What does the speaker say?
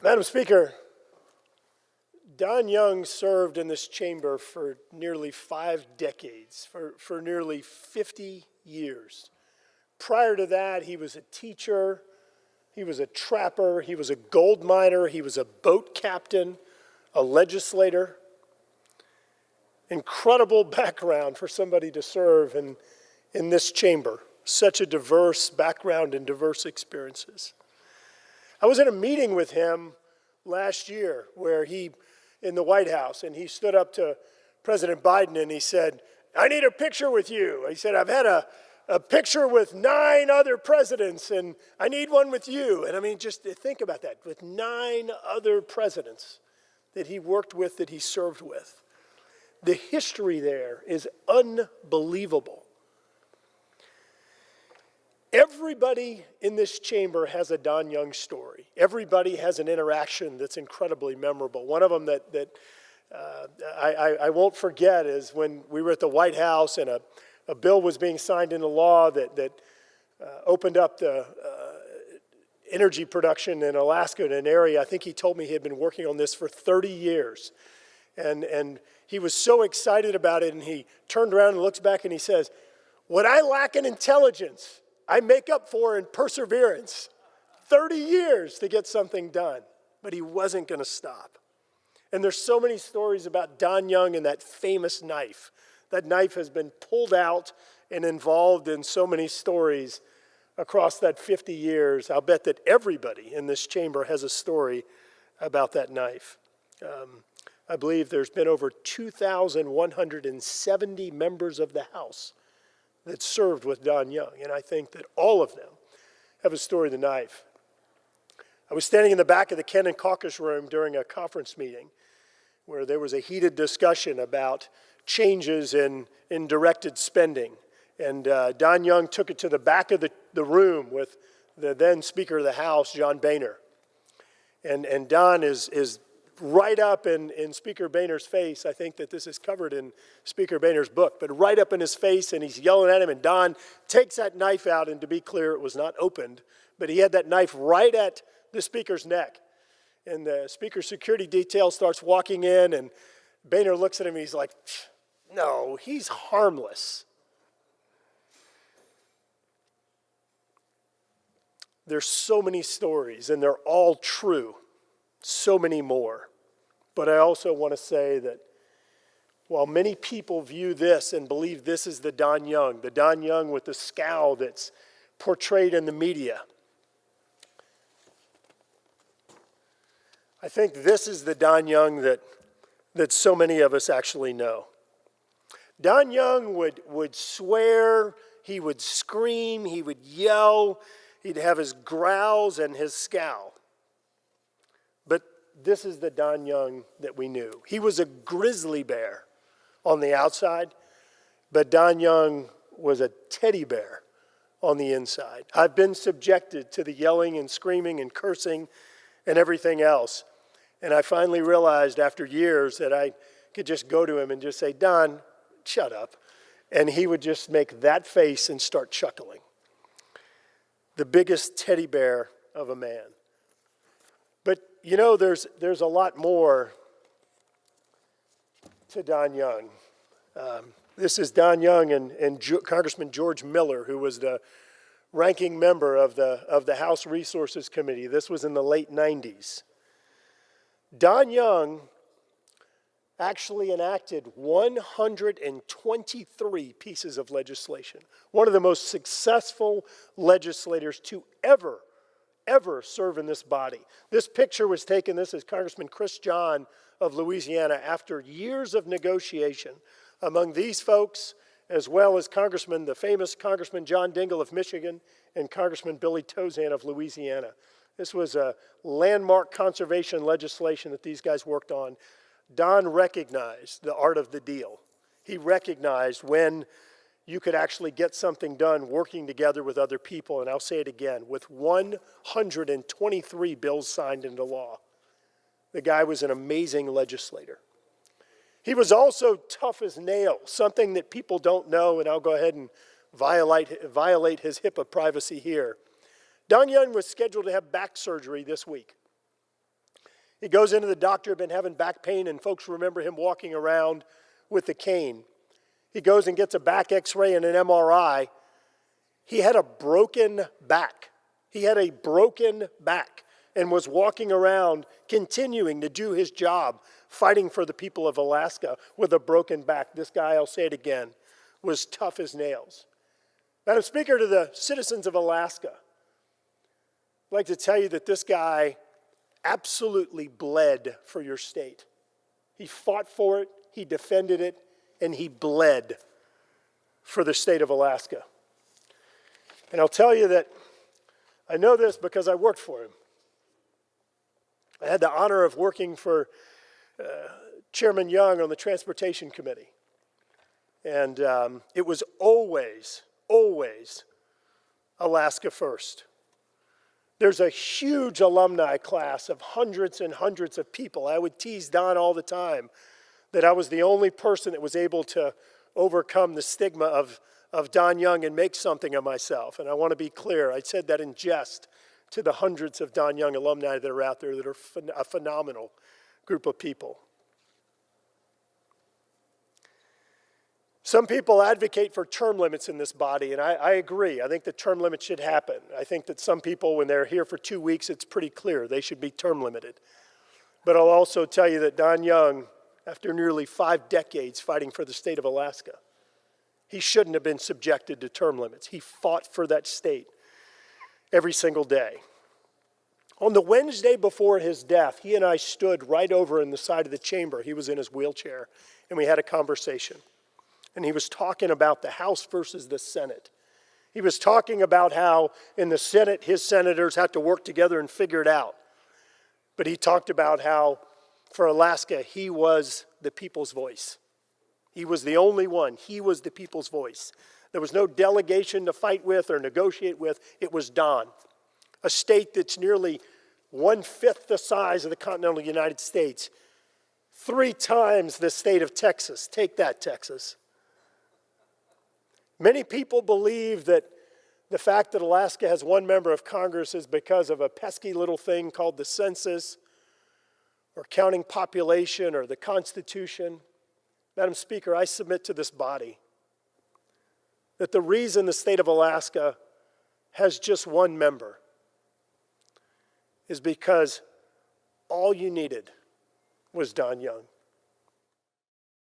Madam Speaker, Don Young served in this chamber for nearly 5 decades, for nearly 50 years. Prior to that, he was a teacher, he was a trapper, he was a gold miner, he was a boat captain, a legislator. Incredible background for somebody to serve in this chamber. Such a diverse background and diverse experiences. I was in a meeting with him last year where in the White House, and he stood up to President Biden and he said, "I need a picture with you." He said, "I've had a picture with 9 other presidents and I need one with you." And I mean, just think about that, with 9 other presidents that he worked with, that he served with. The history there is unbelievable. Everybody in this chamber has a Don Young story. Everybody has an interaction that's incredibly memorable. One of them that I won't forget is when we were at the White House and a bill was being signed into law that opened up the energy production in Alaska in an area. I think he told me he had been working on this for 30 years. And he was so excited about it, and he turned around and looks back and he says, "What I lack in intelligence, I make up for in perseverance." 30 years to get something done, but he wasn't going to stop. And there's so many stories about Don Young and that famous knife. That knife has been pulled out and involved in so many stories across that 50 years. I'll bet that everybody in this chamber has a story about that knife. I believe there's been over 2,170 members of the House that served with Don Young, and I think that all of them have a story of the knife. I was standing in the back of the Kennan caucus room during a conference meeting where there was a heated discussion about changes in directed spending, and Don Young took it to the back of the room with the then Speaker of the House, John Boehner, and Don is right up in Speaker Boehner's face. I think that this is covered in Speaker Boehner's book, but right up in his face, and he's yelling at him, and Don takes that knife out, and to be clear, it was not opened, but he had that knife right at the Speaker's neck. And the Speaker's security detail starts walking in, and Boehner looks at him, and he's like, "No, he's harmless." There's so many stories, and they're all true. So many more. But I also want to say that while many people view this and believe this is the Don Young with the scowl that's portrayed in the media, I think this is the Don Young that so many of us actually know. Don Young would swear, he would scream, he would yell, he'd have his growls and his scowl. But this is the Don Young that we knew. He was a grizzly bear on the outside, but Don Young was a teddy bear on the inside. I've been subjected to the yelling and screaming and cursing and everything else. And I finally realized after years that I could just go to him and just say, "Don, shut up." And he would just make that face and start chuckling. The biggest teddy bear of a man. But you know, there's a lot more to Don Young. This is Don Young and Congressman George Miller, who was the ranking member of the House Resources Committee. This was in the late 90s. Don Young actually enacted 123 pieces of legislation. One of the most successful legislators to ever serve in this body. This picture was taken, this is Congressman Chris John of Louisiana, after years of negotiation among these folks, as well as the famous Congressman John Dingell of Michigan and Congressman Billy Tozan of Louisiana. This was a landmark conservation legislation that these guys worked on. Don recognized the art of the deal. He recognized when you could actually get something done working together with other people, and I'll say it again, with 123 bills signed into law. The guy was an amazing legislator. He was also tough as nails, something that people don't know, and I'll go ahead and violate his HIPAA privacy here. Don Young was scheduled to have back surgery this week. He goes into the doctor, had been having back pain, and folks remember him walking around with a cane. He goes and gets a back x-ray and an MRI. He had a broken back. He had a broken back and was walking around continuing to do his job, fighting for the people of Alaska with a broken back. This guy, I'll say it again, was tough as nails. Madam Speaker, to the citizens of Alaska, I'd like to tell you that this guy absolutely bled for your state. He fought for it, he defended it, and he bled for the state of Alaska. And I'll tell you that I know this because I worked for him. I had the honor of working for Chairman Young on the Transportation Committee. And it was always, always Alaska first. There's a huge alumni class of hundreds and hundreds of people. I would tease Don all the time that I was the only person that was able to overcome the stigma of Don Young and make something of myself. And I want to be clear, I said that in jest to the hundreds of Don Young alumni that are out there that are a phenomenal group of people. Some people advocate for term limits in this body, and I agree. I think that term limits should happen. I think that some people, when they're here for 2 weeks, it's pretty clear they should be term limited. But I'll also tell you that Don Young, after nearly 5 decades fighting for the state of Alaska, he shouldn't have been subjected to term limits. He fought for that state every single day. On the Wednesday before his death, he and I stood right over in the side of the chamber. He was in his wheelchair, and we had a conversation. And he was talking about the House versus the Senate. He was talking about how in the Senate, his senators had to work together and figure it out. But he talked about how for Alaska, he was the people's voice. He was the only one. He was the people's voice. There was no delegation to fight with or negotiate with. It was Don, a state that's nearly 1/5 the size of the continental United States, 3 times the state of Texas. Take that, Texas. Many people believe that the fact that Alaska has 1 member of Congress is because of a pesky little thing called the census or counting population or the Constitution. Madam Speaker, I submit to this body that the reason the state of Alaska has just 1 member is because all you needed was Don Young.